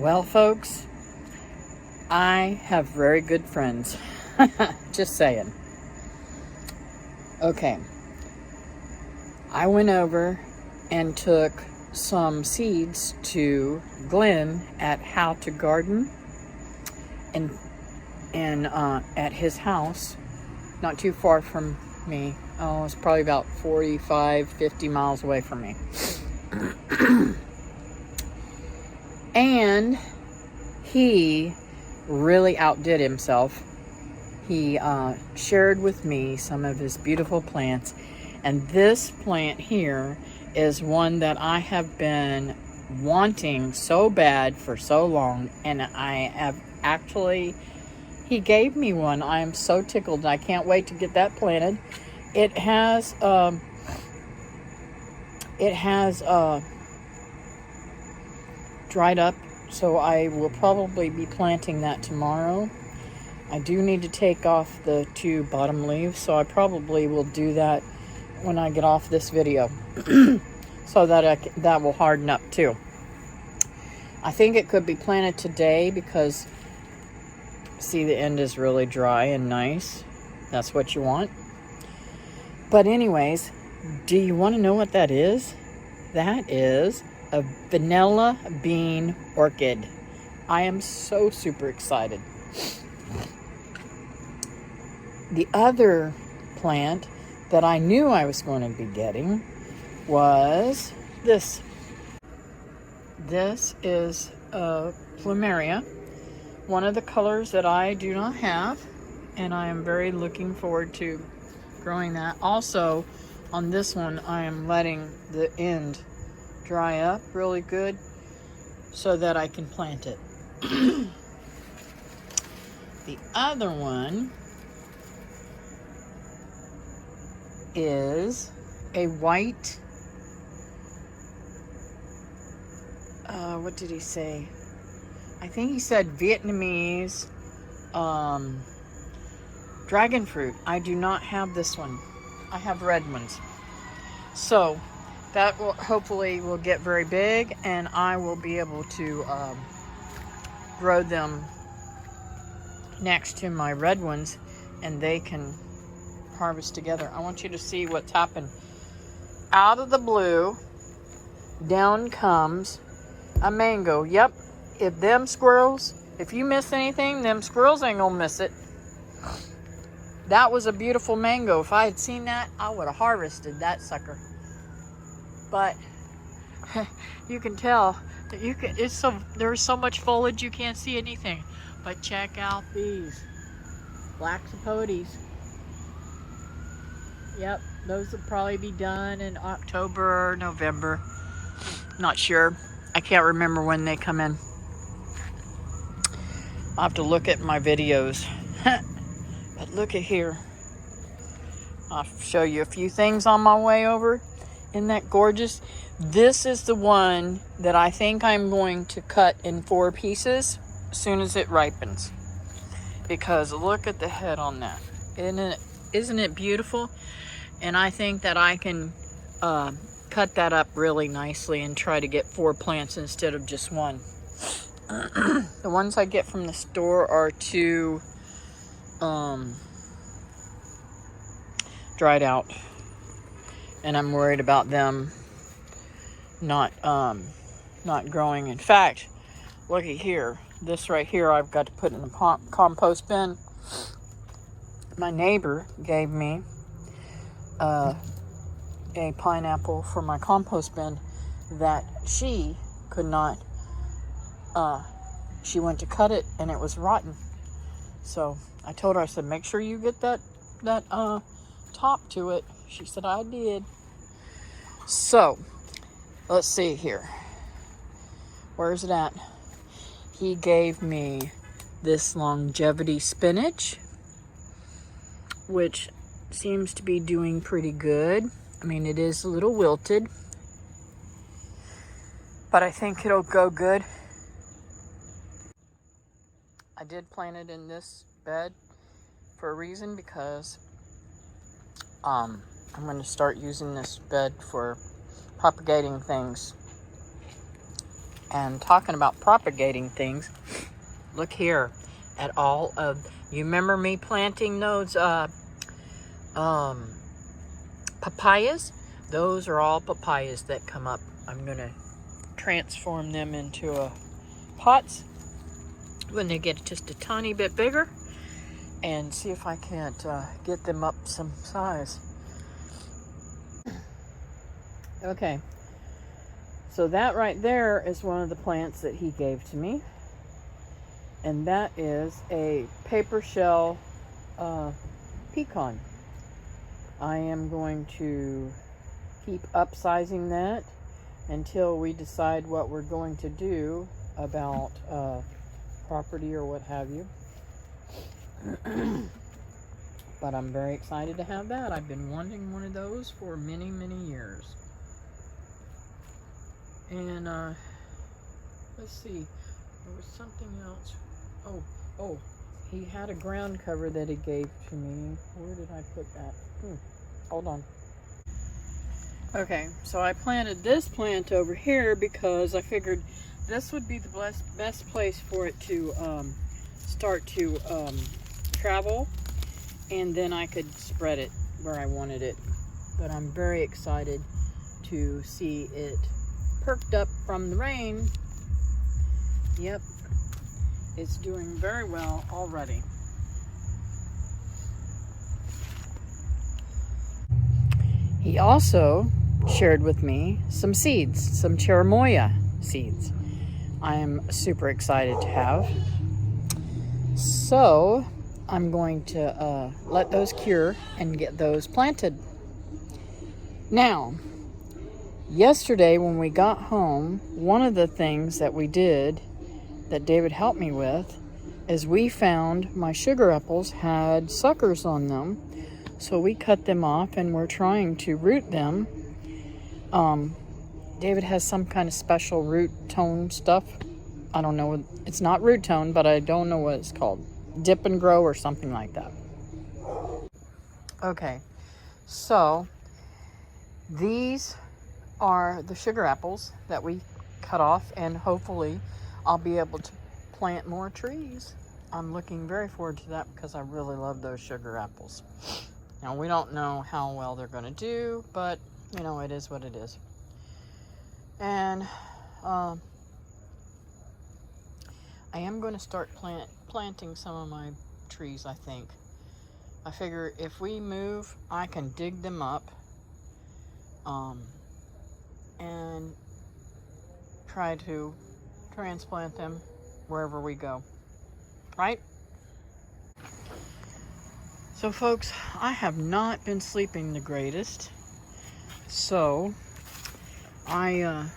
Well, folks, I have very good friends. Just saying. Okay. I went over and took some seeds to Glenn at How to Garden and at his house, not too far from me. Oh, it's probably about 45, 50 miles away from me. And he really outdid himself. He shared with me some of his beautiful plants. And this plant here is one that I have been wanting so bad for so long. And I have actually, he gave me one. I am so tickled. I can't wait to get that planted. It has dried up, so I will probably be planting that tomorrow. I do need to take off the 2 bottom leaves, so I probably will do that when I get off this video so that that will harden up too. I think it could be planted today because see, the end is really dry and nice. That's what you want. But anyways, do you want to know what that is? That is a vanilla bean orchid. I am so super excited. The other plant that I knew I was going to be getting was this. This is a plumeria, one of the colors that I do not have, and I am very looking forward to growing that. Also, on this one, I am letting the end dry up really good so that I can plant it. The other one is a white, what did he say? I think he said Vietnamese dragon fruit. I do not have this one. I have red ones. So that will hopefully will get very big, and I will be able to grow them next to my red ones, and they can harvest together. I want you to see what's happened. Out of the blue, down comes a mango. Yep, if you miss anything, them squirrels ain't gonna miss it. That was a beautiful mango. If I had seen that, I would have harvested that sucker. But you can tell that there's so much foliage you can't see anything. But check out these black sapotes. Yep, those will probably be done in October or November. Not sure. I can't remember when they come in. I'll have to look at my videos. But look at here. I'll show you a few things on my way over. Isn't that gorgeous? This is the one that I think I'm going to cut in 4 pieces as soon as it ripens. Because look at the head on that. Isn't it beautiful? And I think that I can cut that up really nicely and try to get 4 plants instead of just 1. The ones I get from the store are too dried out, and I'm worried about them not growing. In fact, look at here. This right here I've got to put in the compost bin. My neighbor gave me a pineapple for my compost bin that she could not, she went to cut it and it was rotten. So I told her, I said, make sure you get that top to it. She said, I did. So let's see here. Where's it at? He gave me this longevity spinach, which seems to be doing pretty good. I mean, it is a little wilted, but I think it'll go good. I did plant it in this bed for a reason, because I'm going to start using this bed for propagating things. And talking about propagating things, look here at all of, you remember me planting those papayas? Those are all papayas that come up. I'm gonna transform them into pots when they get just a tiny bit bigger, and see if I can't get them up some size. Okay, so that right there is one of the plants that he gave to me, and that is a paper shell pecan. I am going to keep upsizing that until we decide what we're going to do about property or what have you. But I'm very excited to have that. I've been wanting one of those for many, many years. And let's see, there was something else. Oh, he had a ground cover that he gave to me. Where did I put that? Hold on. Okay, so I planted this plant over here because I figured this would be the best place for it to start to travel, and then I could spread it where I wanted it. But I'm very excited to see it perked up from the rain. Yep, it's doing very well already. He also shared with me some seeds, some cherimoya seeds. I am super excited to have. So I'm going to let those cure and get those planted. Now, yesterday when we got home, one of the things that we did that David helped me with is we found my sugar apples had suckers on them. So we cut them off and we're trying to root them. David has some kind of special root tone stuff. I don't know. It's not root tone, but I don't know what it's called. Dip and grow or something like that. Okay, so these are the sugar apples that we cut off, and hopefully I'll be able to plant more trees. I'm looking very forward to that because I really love those sugar apples. Now, we don't know how well they're going to do, but, you know, it is what it is. And I am going to start planting some of my trees, I think. I figure if we move, I can dig them up and try to transplant them wherever we go. Right? So folks, I have not been sleeping the greatest, so I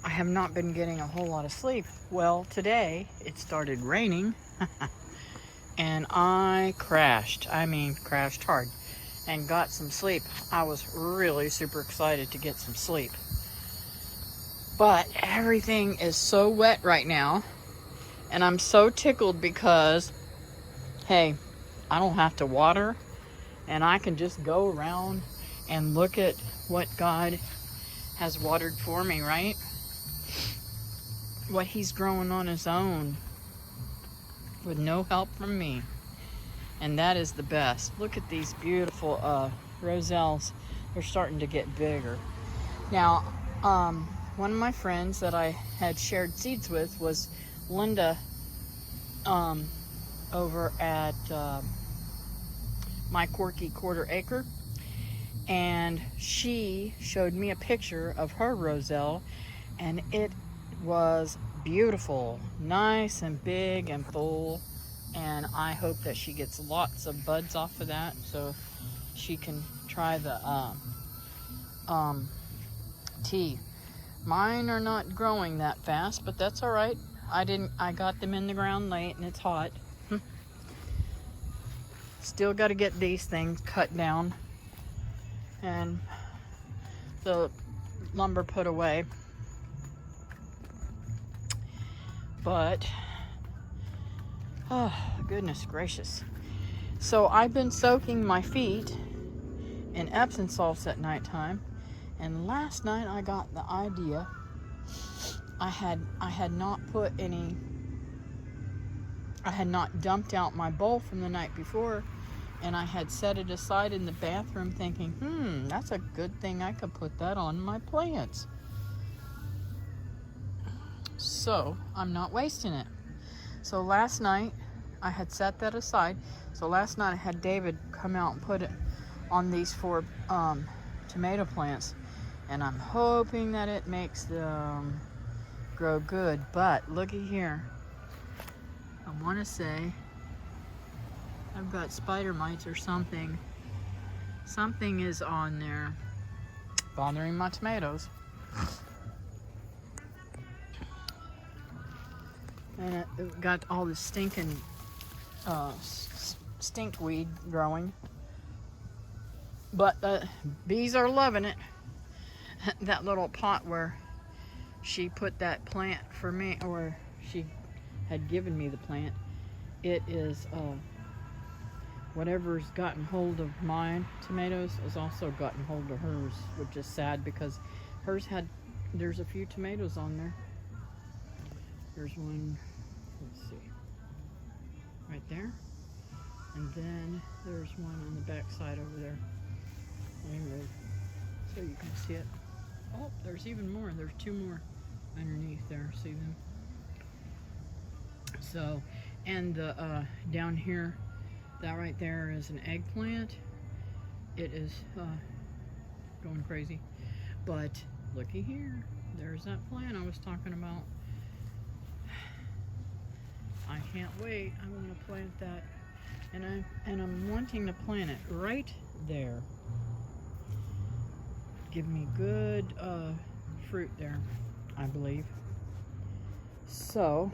have not been getting a whole lot of sleep. Well, today it started raining and I crashed hard and got some sleep. I was really super excited to get some sleep. But everything is so wet right now, and I'm so tickled because hey, I don't have to water, and I can just go around and look at what God has watered for me, right? What he's growing on his own with no help from me. And that is the best. Look at these beautiful roselles. They're starting to get bigger. Now, one of my friends that I had shared seeds with was Linda, over at My Quirky Quarter Acre, and she showed me a picture of her roselle, and it was beautiful, nice and big and full, and I hope that she gets lots of buds off of that so she can try the tea. Mine are not growing that fast, but that's all right. I got them in the ground late and it's hot. Still got to get these things cut down and the lumber put away. But, oh, goodness gracious. So I've been soaking my feet in Epsom salts at nighttime, And last night I got the idea. I had not dumped out my bowl from the night before, and I had set it aside in the bathroom thinking, that's a good thing, I could put that on my plants. So I'm not wasting it. So last night I had set that aside. So last night I had David come out and put it on these 4 tomato plants, and I'm hoping that it makes them grow good. But looky here, I want to say I've got spider mites or something. Something is on there bothering my tomatoes. And it got all this stinking stinkweed growing. But the bees are loving it. That little pot where she put that plant for me, or she had given me the plant, it is whatever's gotten hold of my tomatoes has also gotten hold of hers, which is sad because hers there's a few tomatoes on there. There's one, let's see, right there, and then there's one on the back side over there. Anyway, so you can see it. Oh, there's even more. There's 2 more underneath there. See them? So, and down here, that right there is an eggplant. It is going crazy. But looky here. There's that plant I was talking about. I can't wait. I want to plant that, and I'm wanting to plant it right there. Give me good fruit there, I believe. So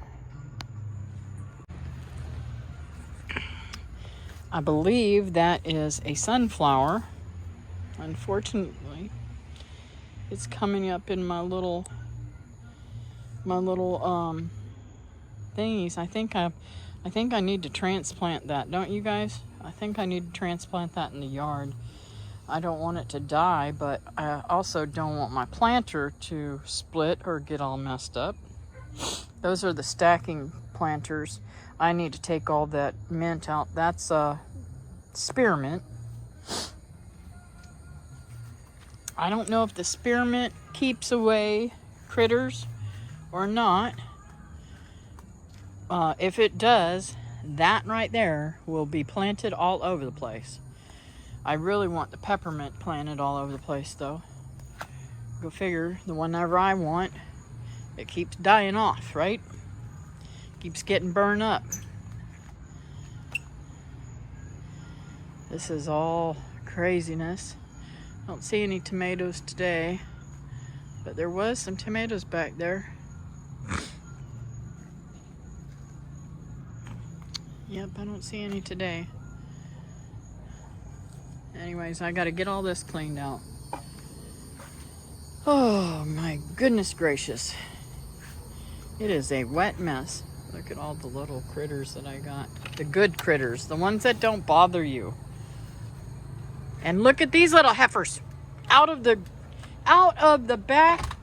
I believe that is a sunflower. Unfortunately, it's coming up in my little thingies. I think I need to transplant that, don't you guys? I think I need to transplant that in the yard. I don't want it to die, but I also don't want my planter to split or get all messed up. Those are the stacking planters. I need to take all that mint out. That's spearmint. I don't know if the spearmint keeps away critters or not. If it does, that right there will be planted all over the place. I really want the peppermint planted all over the place, though. Go figure, the whenever I want, it keeps dying off, right? Keeps getting burned up. This is all craziness. I don't see any tomatoes today, but there was some tomatoes back there. Yep, I don't see any today. Anyways, I gotta get all this cleaned out. Oh my goodness gracious. It is a wet mess. Look at all the little critters that I got. The good critters, the ones that don't bother you. And look at these little heifers. Out of the back.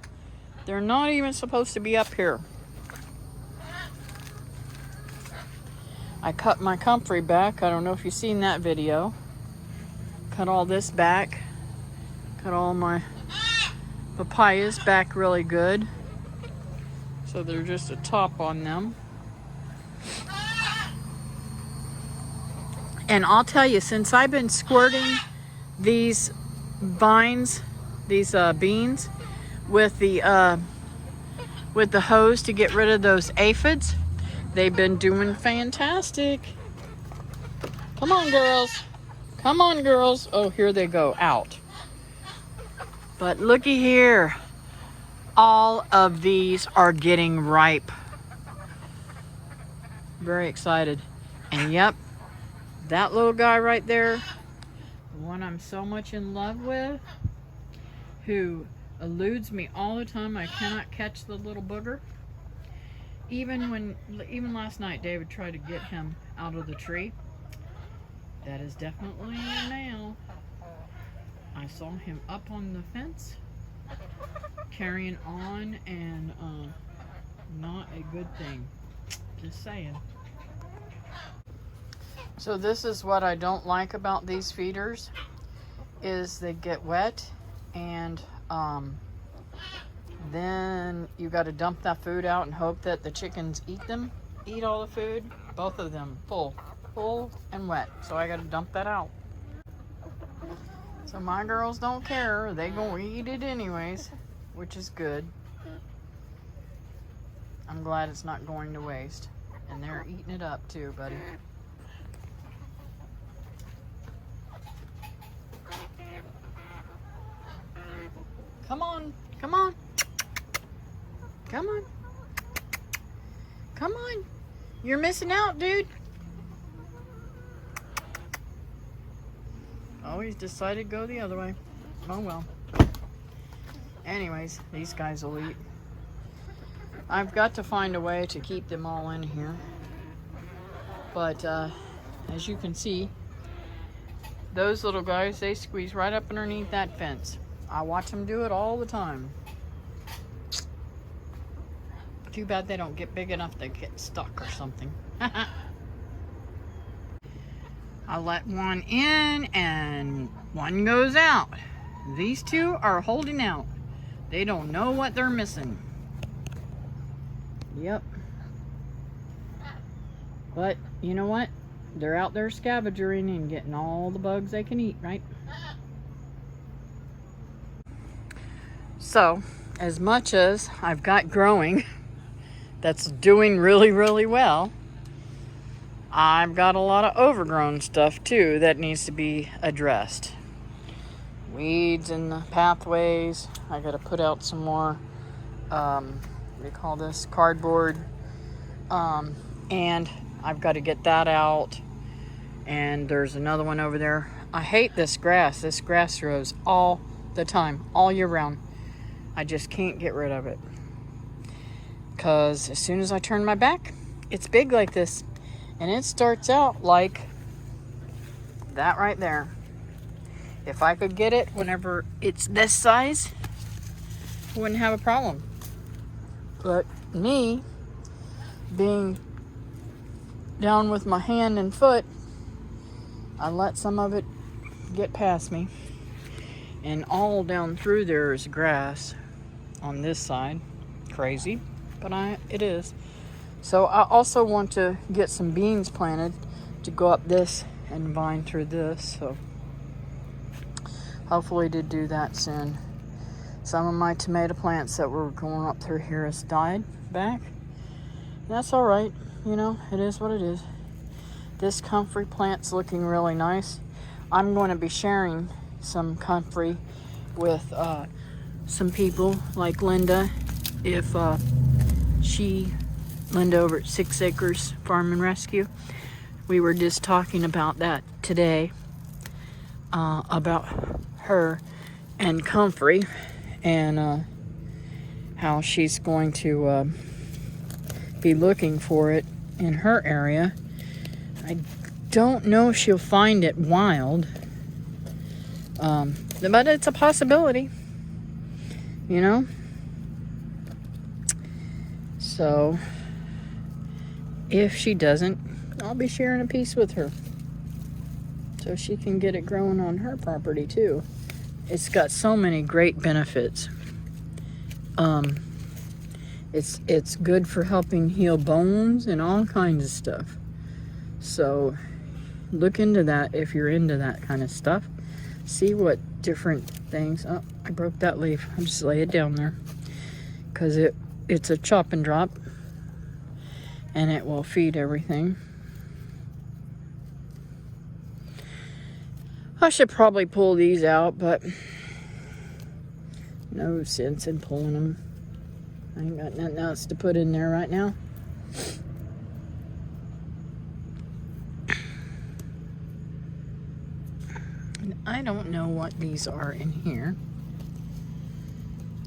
They're not even supposed to be up here. I cut my comfrey back. I don't know if you've seen that video. Cut all this back. Cut all my papayas back really good. So they're just a top on them. And I'll tell you, since I've been squirting these vines, these beans, with the hose to get rid of those aphids, they've been doing fantastic. Come on, girls. Come on, girls. Oh, here they go, out. But looky here. All of these are getting ripe. Very excited. And yep, that little guy right there, the one I'm so much in love with, who eludes me all the time. I cannot catch the little booger. Even last night, David tried to get him out of the tree. That is definitely a male. I saw him up on the fence carrying on, and not a good thing. Just saying. So this is what I don't like about these feeders, is they get wet, and then you got to dump that food out and hope that the chickens eat all the food. Both of them full and wet, so I got to dump that out. So my girls don't care, they gonna eat it anyways, which is good. I'm glad it's not going to waste, and they're eating it up too, buddy. Come on, come on, come on, come on. You're missing out, dude. Oh, he's decided to go the other way. Oh well. Anyways, these guys will eat. I've got to find a way to keep them all in here. But as you can see, those little guys, they squeeze right up underneath that fence. I watch them do it all the time. Too bad they don't get big enough to get stuck or something. I let one in and one goes out. These two are holding out. They don't know what they're missing. Yep. But you know what? They're out there scavenging and getting all the bugs they can eat, right? So, as much as I've got growing that's doing really, really well, I've got a lot of overgrown stuff too that needs to be addressed. Weeds in the pathways. I got to put out some more, what do you call this? Cardboard. And I've got to get that out. And there's another one over there. I hate this grass. This grass grows all the time, all year round. I just can't get rid of it. Because as soon as I turn my back, it's big like this. And it starts out like that right there. If I could get it whenever it's this size, I wouldn't have a problem. But me, being down with my hand and foot, I let some of it get past me. And all down through there is grass on this side. Crazy, but it is. So I also want to get some beans planted to go up this and vine through this. So hopefully to do that soon. Some of my tomato plants that were going up through here has died back. That's all right. You know, it is what it is. This comfrey plant's looking really nice. I'm going to be sharing some comfrey with some people like Linda. If Linda over at 6 Acres Farm and Rescue. We were just talking about that today, about her and comfrey, and how she's going to be looking for it in her area. I don't know if she'll find it wild, but it's a possibility, you know. So if she doesn't, I'll be sharing a piece with her so she can get it growing on her property too. It's got so many great benefits. It's good for helping heal bones and all kinds of stuff. So look into that if you're into that kind of stuff. See what different things. Oh, I broke that leaf. I'll just lay it down there because it's a chop and drop, and it will feed everything. I should probably pull these out, but no sense in pulling them. I ain't got nothing else to put in there right now. And I don't know what these are in here.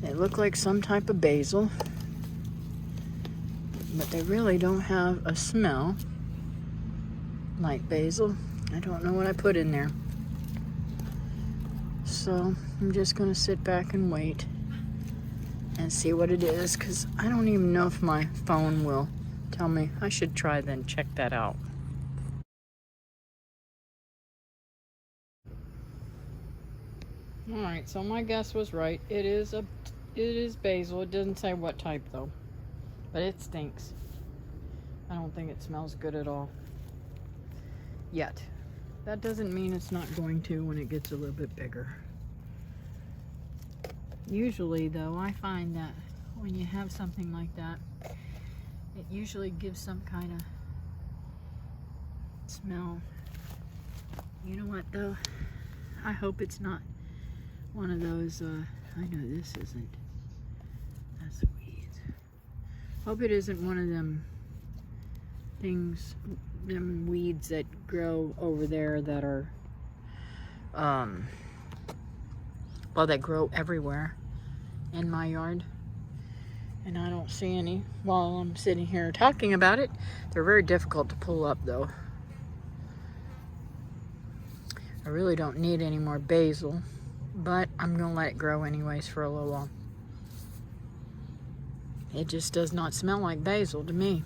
They look like some type of basil, but they really don't have a smell like basil. I don't know what I put in there. So I'm just going to sit back and wait. and see what it is, because I don't even know if my phone will tell me. I should try then check that out. All right, so my guess was right. It is basil. It doesn't say what type though, but it stinks. I don't think it smells good at all yet. That doesn't mean it's not going to when it gets a little bit bigger. Usually though, I find that when you have something like that, it usually gives some kind of smell. You know what though? I hope it's not one of those, I know this isn't. That's weeds. Hope it isn't one of them things, them weeds that grow over there that are, well, they grow everywhere in my yard. And I don't see any while I'm sitting here talking about it. They're very difficult to pull up though. I really don't need any more basil, but I'm gonna let it grow anyways for a little while. It just does not smell like basil to me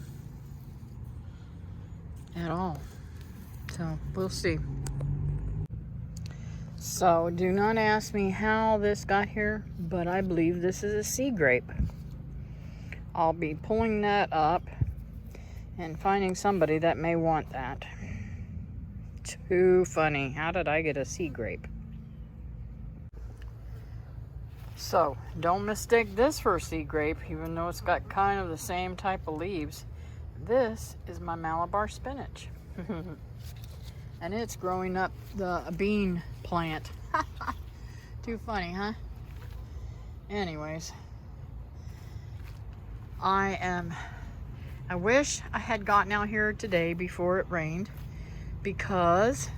at all. So we'll see. So do not ask me how this got here, but I believe this is a sea grape. I'll be pulling that up and finding somebody that may want that. Too funny. How did I get a sea grape? So, don't mistake this for a sea grape, even though it's got kind of the same type of leaves. This is my Malabar spinach. And it's growing up the bean plant. Too funny, huh? Anyways, I wish I had gotten out here today before it rained, because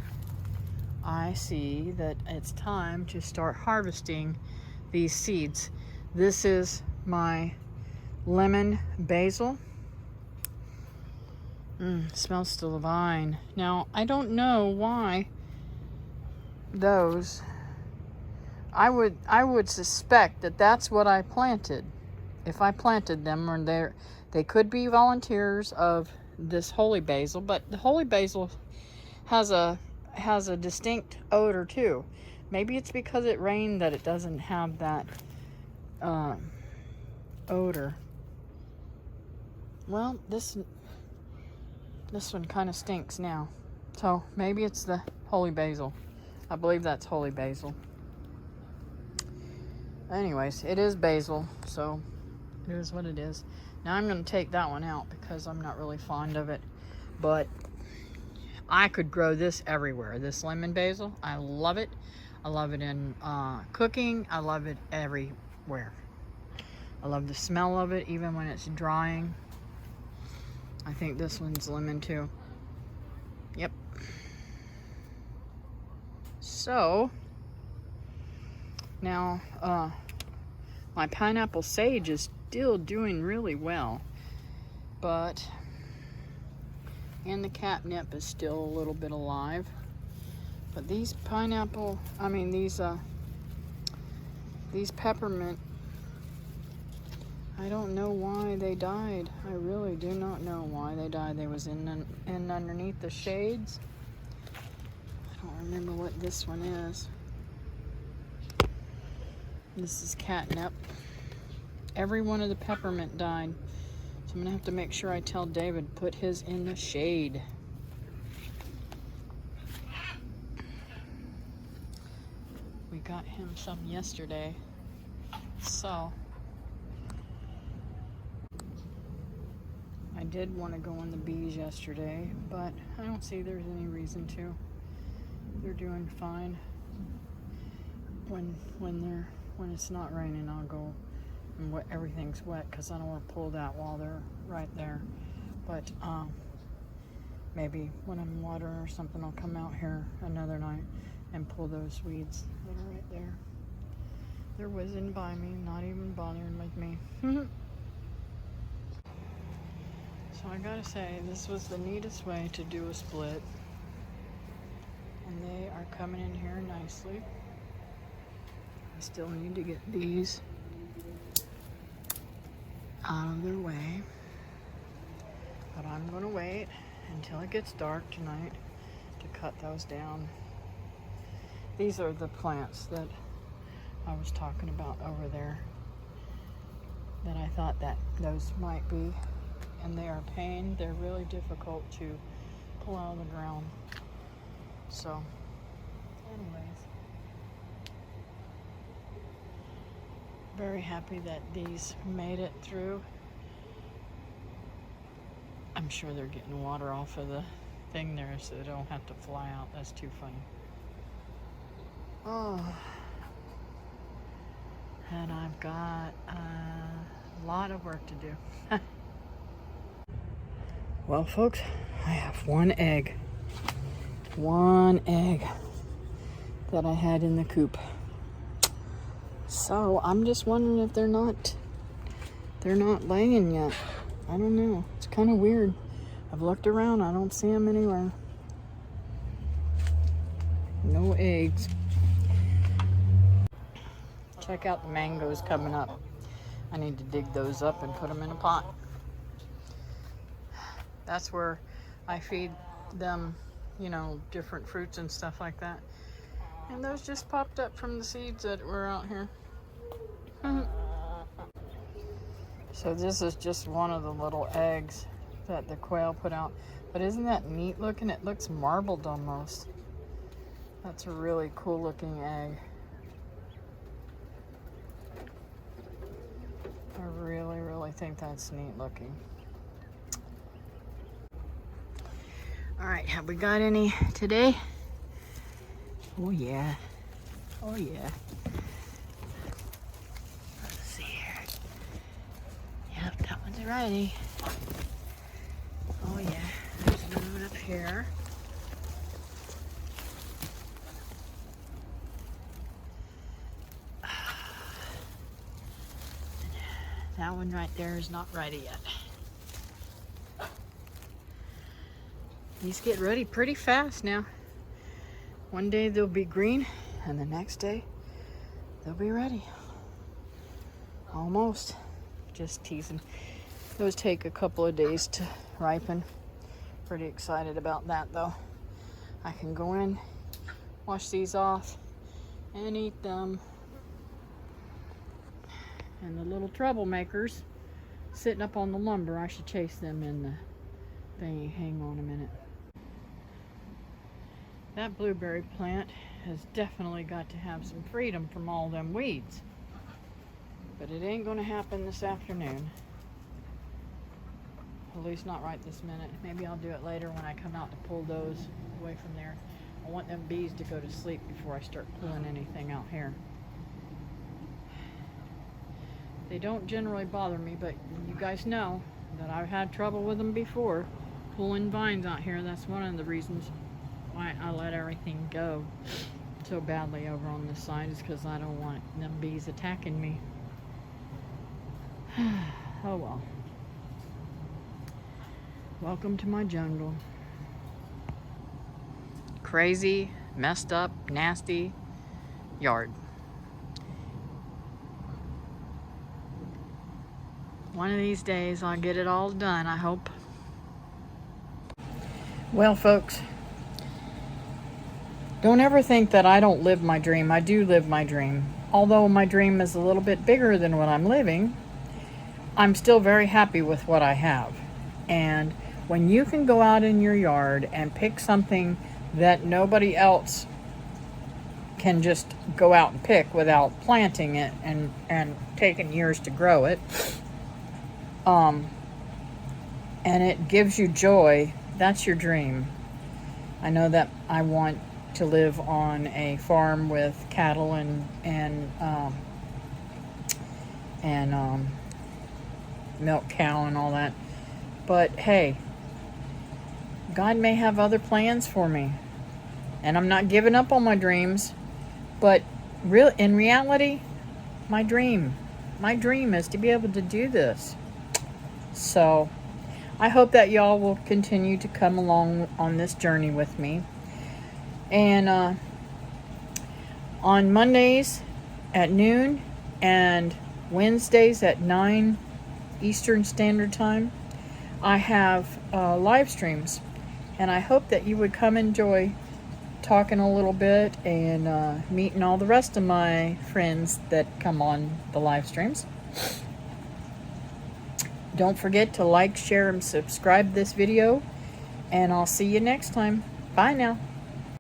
I see that it's time to start harvesting these seeds. This is my lemon basil. Smells still divine. Now, I don't know why those, I would suspect that that's what I planted. If I planted them, or they could be volunteers of this holy basil, but the holy basil has a distinct odor too. Maybe it's because it rained that it doesn't have that odor. Well, this one kind of stinks now. So maybe it's the holy basil. I believe that's holy basil. Anyways, it is basil, so it is what it is. Now I'm going to take that one out because I'm not really fond of it. But I could grow this everywhere. This lemon basil, I love it. I love it in cooking. I love it everywhere. I love the smell of it, even when it's drying. I think this one's lemon too. Yep. So, now my pineapple sage is still doing really well. And the catnip is still a little bit alive. But these these peppermint, I don't know why they died. I really do not know why they died. They was in underneath the shades. I don't remember what this one is. This is catnip. Every one of the peppermint died. So I'm gonna have to make sure I tell David put his in the shade. We got him some yesterday. So I did want to go on the bees yesterday, but I don't see there's any reason to. They're doing fine. When it's not raining, I'll go and everything's wet, because I don't want to pull that while they're right there. But maybe when I'm watering or something, I'll come out here another night and pull those weeds that are right there. They're whizzing by me, not even bothering with me. So I gotta say, this was the neatest way to do a split. And they are coming in here nicely. I still need to get these out of their way. But I'm going to wait until it gets dark tonight to cut those down. These are the plants that I was talking about over there, that I thought that those might be, and they are a pain. They're really difficult to pull out of the ground. So, anyways, very happy that these made it through. I'm sure they're getting water off of the thing there so they don't have to fly out. That's too funny. Oh, and I've got a lot of work to do. Well, folks, I have one egg that I had in the coop. So I'm just wondering if they're not laying yet. I don't know. It's kind of weird. I've looked around. I don't see them anywhere. No eggs. Check out the mangoes coming up. I need to dig those up and put them in a pot. That's where I feed them, you know, different fruits and stuff like that. And those just popped up from the seeds that were out here. So this is just one of the little eggs that the quail put out. But isn't that neat looking? It looks marbled almost. That's a really cool looking egg. I really, really think that's neat looking. All right, have we got any today? Oh yeah, oh yeah. Let's see here. Yep, that one's ready. Oh yeah, there's another one up here. That one right there is not ready yet. These get ready pretty fast now. One day they'll be green, and the next day they'll be ready. Almost. Just teasing. Those take a couple of days to ripen. Pretty excited about that though. I can go in, wash these off, and eat them. And the little troublemakers sitting up on the lumber, I should chase them in the thingy. Hang on a minute. That blueberry plant has definitely got to have some freedom from all them weeds. But it ain't gonna happen this afternoon. At least not right this minute. Maybe I'll do it later when I come out to pull those away from there. I want them bees to go to sleep before I start pulling anything out here. They don't generally bother me, but you guys know that I've had trouble with them before. Pulling vines out here, that's one of the reasons why I let everything go so badly over on this side, is because I don't want them bees attacking me. Oh well. Welcome to my jungle. Crazy, messed up, nasty yard. One of these days I'll get it all done, I hope. Well, folks, don't ever think that I don't live my dream. I do live my dream. Although my dream is a little bit bigger than what I'm living, I'm still very happy with what I have. And when you can go out in your yard and pick something that nobody else can just go out and pick without planting it and taking years to grow it, and it gives you joy, that's your dream. I know that I want to live on a farm with cattle and milk cow and all that. But hey, God may have other plans for me, and I'm not giving up on my dreams. But in reality, my dream is to be able to do this. So I hope that y'all will continue to come along on this journey with me. And on Mondays at noon and Wednesdays at 9 Eastern Standard Time, I have live streams, and I hope that you would come enjoy talking a little bit and meeting all the rest of my friends that come on the live streams. Don't forget to like, share, and subscribe this video, and I'll see you next time. Bye now.